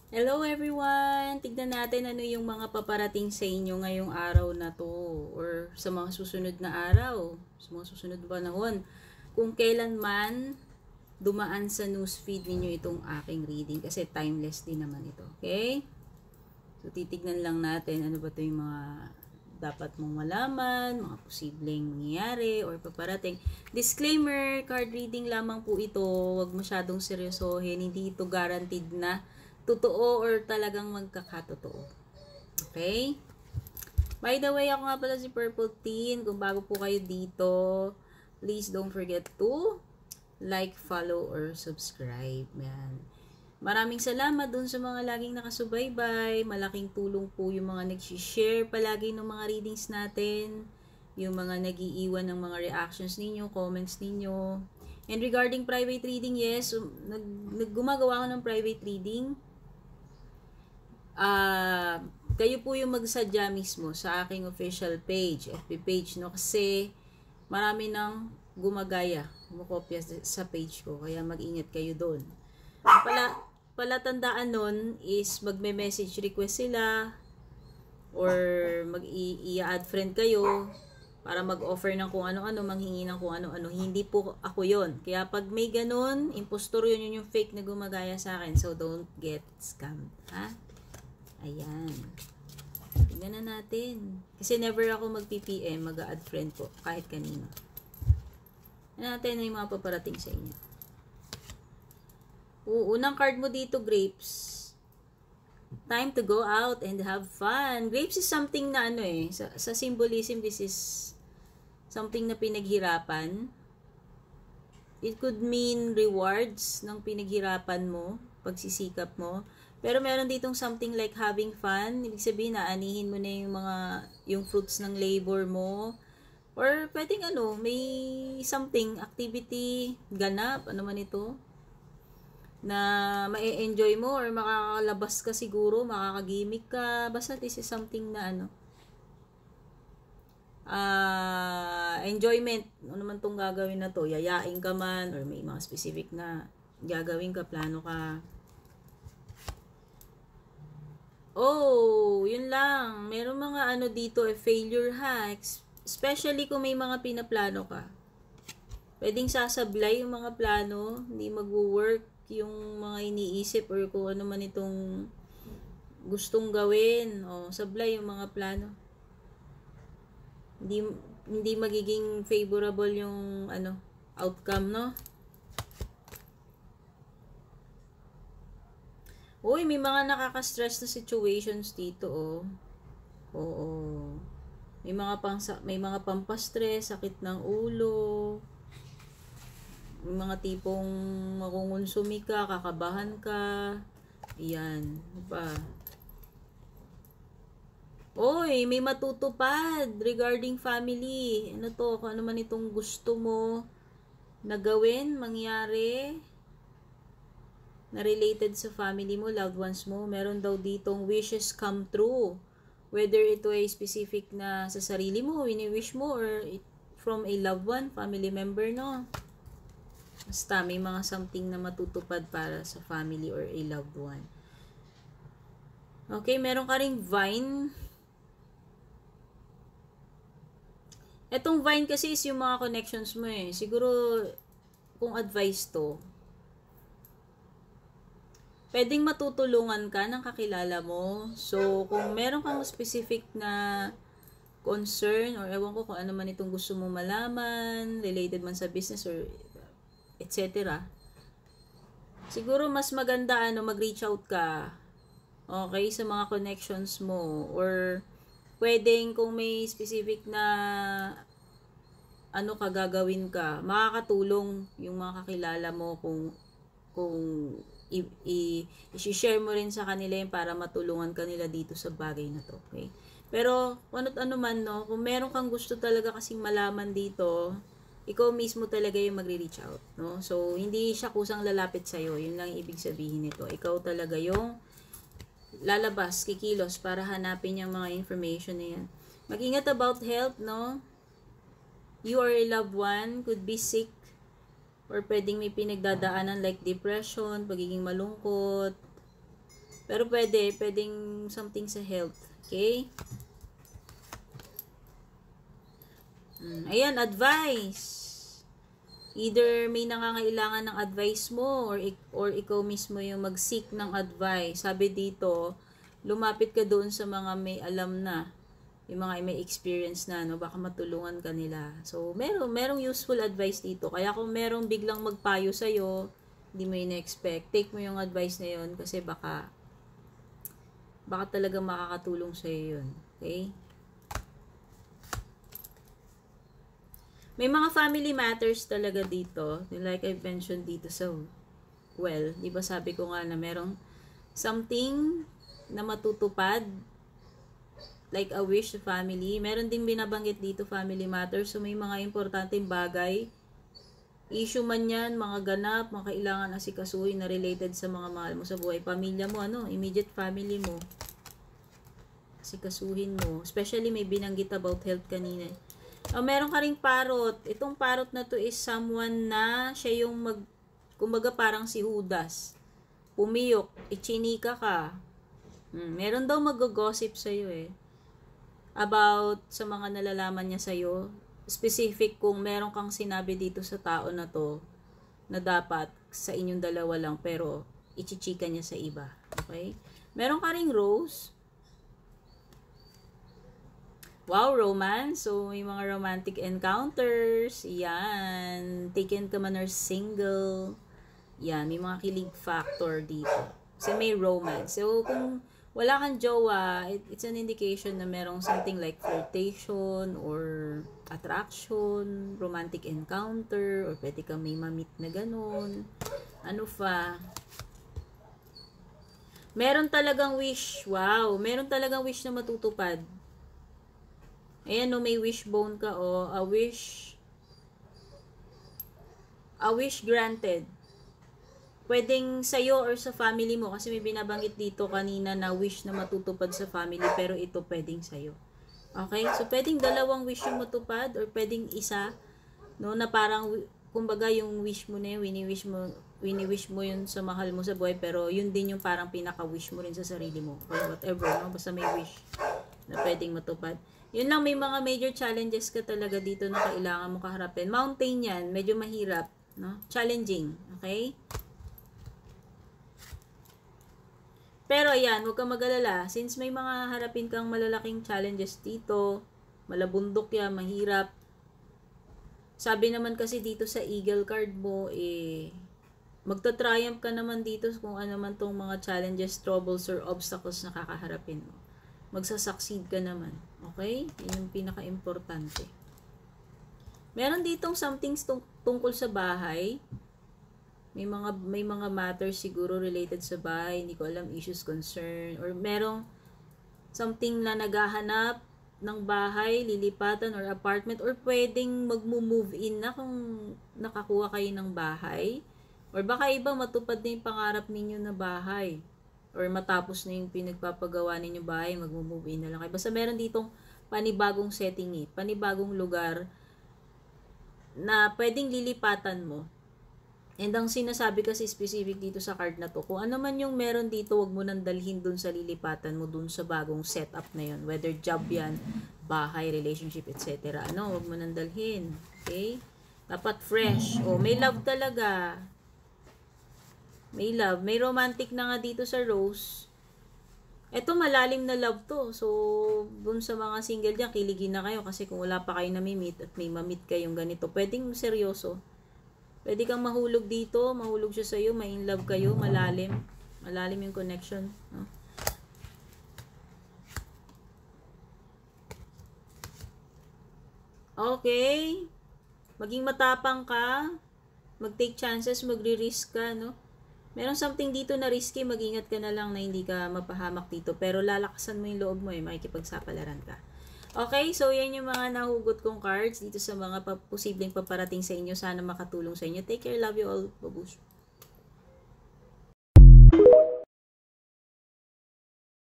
Hello everyone! Tignan natin ano yung mga paparating sa inyo ngayong araw na to or sa mga susunod na araw, sa mga susunod na panahon. Kung kailan man dumaan sa newsfeed ninyo itong aking reading kasi timeless din naman ito. Okay? So titignan lang natin ano ba ito yung mga dapat mong malaman, mga posibleng mangyayari or paparating. Disclaimer, card reading lamang po ito. Huwag masyadong seryosohin. Hindi ito guaranteed na totoo or talagang magkakatotoo. Okay? By the way, ako nga pala si Purple Teen. Kung bago po kayo dito, please don't forget to like, follow, or subscribe. Yan. Maraming salamat dun sa mga laging nakasubaybay. Malaking tulong po yung mga nag-share palagi ng mga readings natin. Yung mga nag-iiwan ng mga reactions ninyo, comments ninyo. And regarding private reading, yes, gumagawa ako ng private reading. Kayo po yung magsadya mismo sa aking official page, FB page, no? Kasi marami nang gumagaya, kumukopya sa page ko, kaya mag-ingat kayo doon. Palatandaan nun is magme-message request sila or mag-i-add friend kayo para mag-offer ng kung ano-ano, manghingi ng kung ano-ano. Hindi po ako yon. Kaya pag may ganun, impostor yun yung fake na gumagaya sa akin. So, don't get scammed. Ha? Ayan. Tingnan na natin. Kasi never ako mag-PPM, mag-add friend po, kahit kanino. Tingnan natin na yung mga paparating sa inyo. Unang card mo dito, Grapes. Time to go out and have fun. Grapes is something na sa symbolism, this is something na pinaghirapan. It could mean rewards ng pinaghirapan mo, pagsisikap mo. Pero meron ditong something like having fun. Ibig sabihin na anihin mo na yung fruits ng labor mo. Or pwedeng may something, activity, ganap, ano man ito, na ma-enjoy mo or makakalabas ka siguro, makakagimik ka. Basta this is something na enjoyment. Ano naman tong gagawin na to? Yayain ka man or may mga specific na gagawin ka, plano ka. Oh, yun lang. Meron mga dito failure ha. Especially kung may mga pinaplano ka. Pwedeng sasablay yung mga plano, hindi magwo-work yung mga iniisip or kung ano man itong gustong gawin. O, sablay yung mga plano. Hindi magiging favorable yung outcome, no? Uy, may mga nakaka-stress na situations dito, oh. Oo. May mga pampastress, sakit ng ulo. May mga tipong makungonsumi ka, kakabahan ka. Ayan. Ano pa? Uy, may matutupad regarding family. Ano to? Kung ano man itong gusto mo na gawin, mangyari na related sa family mo, loved ones mo, meron daw ditong wishes come true. Whether ito ay specific na sa sarili mo, wini-wish mo, or from a loved one, family member, no? Basta may mga something na matutupad para sa family or a loved one. Okay, meron ka ring vine. Etong vine kasi is yung mga connections mo eh. Siguro, kung advice to, pwedeng matutulungan ka ng kakilala mo. So, kung meron kang specific na concern or ewan ko kung ano man itong gusto mo malaman, related man sa business or etc. Siguro mas maganda mag-reach out ka. Okay, sa mga connections mo or pwedeng kung may specific na gagawin ka, makakatulong yung mga kakilala mo kung i-share mo rin sa kanila yun para matulungan kanila dito sa bagay na to, okay? Pero, ano man, no, kung meron kang gusto talaga kasing malaman dito, ikaw mismo talaga yung magre-reach out, no? So, hindi siya kusang lalapit sa'yo, yun lang ibig sabihin nito. Ikaw talaga yung lalabas, kikilos para hanapin yung mga information na yan. Mag-ingat about health, no? You or a loved one could be sick or pwedeng may pinagdadaanan like depression, pagiging malungkot, Pero pwedeng something sa health. Okay? Ayan, advice. Either may nangangailangan ng advice mo or ikaw mismo yung mag-seek ng advice. Sabi dito, lumapit ka doon sa mga may alam na, yung mga may experience na, no, baka matulungan ka nila. So, merong useful advice dito. Kaya kung merong biglang magpayo sa'yo, hindi mo in-expect, take mo yung advice na yun kasi baka talaga makakatulong sa'yo yun. Okay? May mga family matters talaga dito. Like I mentioned dito sa di ba sabi ko nga na merong something na matutupad, like a wish sa family. Meron ding binabanggit dito family matters. So may mga importanteng bagay, issue man yan, mga ganap, mga kailangan asikasuhin na related sa mga mahal mo sa buhay. Pamilya mo, immediate family mo. Asikasuhin mo. Especially may binanggit about health kanina. Meron ka ring parrot. Itong parrot na to is someone na siya yung kumbaga parang si Judas. Pumiyok, ichinika ka. Meron daw mag-gossip sa'yo about sa mga nalalaman niya sa'yo. Specific kung meron kang sinabi dito sa tao na to na dapat sa inyong dalawa lang pero ichichika niya sa iba. Okay? Meron ka ring rose. Wow, romance. So, may mga romantic encounters. Yan. Taken ka man or single. Yan. May mga kilig factor dito. Kasi may romance. So, kung wala kang jowa, it's an indication na merong something like flirtation or attraction, romantic encounter, or pwede kang may mamit na ganun. Ano pa? Meron talagang wish. Wow. Meron talagang wish na matutupad. Ayan, may wishbone ka, a wish granted. Pwedeng sa'yo or sa family mo, kasi may binabanggit dito kanina na wish na matutupad sa family, pero ito pwedeng sa'yo. Okay? So, pwedeng dalawang wish yung matupad, or pwedeng isa, no, na parang, kumbaga yung wish mo na yun, wini-wish mo yun sa mahal mo sa buhay, pero yun din yung parang pinaka-wish mo rin sa sarili mo, or whatever, no? Basta may wish na pwedeng matupad. Yun lang, may mga major challenges ka talaga dito na kailangan mo kaharapin. Mountain yan, medyo mahirap, no? Challenging, okay? Pero ayan, huwag kang mag-alala. Since may mga harapin kang malalaking challenges dito, malabundok yan, mahirap. Sabi naman kasi dito sa Eagle card mo, magta-triumph ka naman dito kung ano man tong mga challenges, troubles, or obstacles na kakaharapin mo. Magsasucceed ka naman. Okay? Yan yung pinaka-importante. Meron ditong something tungkol sa bahay. May mga matters siguro related sa bahay. Hindi ko alam, issues, concern. Or merong something na naghahanap ng bahay, lilipatan, or apartment. Or pwedeng mag-move in na kung nakakuha kayo ng bahay. Or baka iba matupad na yung pangarap ninyo na bahay. Or matapos na yung pinagpapagawa ninyong bahay, mag-move in na lang kayo. Basta meron ditong panibagong setting panibagong lugar na pwedeng lilipatan mo. And ang sinasabi kasi specific dito sa card na to, kung ano man yung meron dito, wag mo nang dalhin dun sa lilipatan mo, dun sa bagong setup na yun. Whether job yan, bahay, relationship, etc. Wag mo nang dalhin. Okay? Dapat fresh. May love talaga. May love. May romantic na nga dito sa rose. Ito, malalim na love to. So, dun sa mga single dyan, kiligin na kayo. Kasi kung wala pa kayo namimit at may mamit kayong ganito, pwedeng seryoso. Pwede kang mahulog dito. Mahulog siya sa'yo. May in love kayo. Malalim. Malalim yung connection. No? Okay. Maging matapang ka. Mag-take chances. Magre-risk ka, no? Meron something dito na risky, mag-ingat ka na lang na hindi ka mapahamak dito. Pero lalakasan mo yung loob mo makikipagsapalaran ka. Okay, so yan yung mga nahugot kong cards dito sa mga posibleng paparating sa inyo. Sana makatulong sa inyo. Take care, love you all. Babush.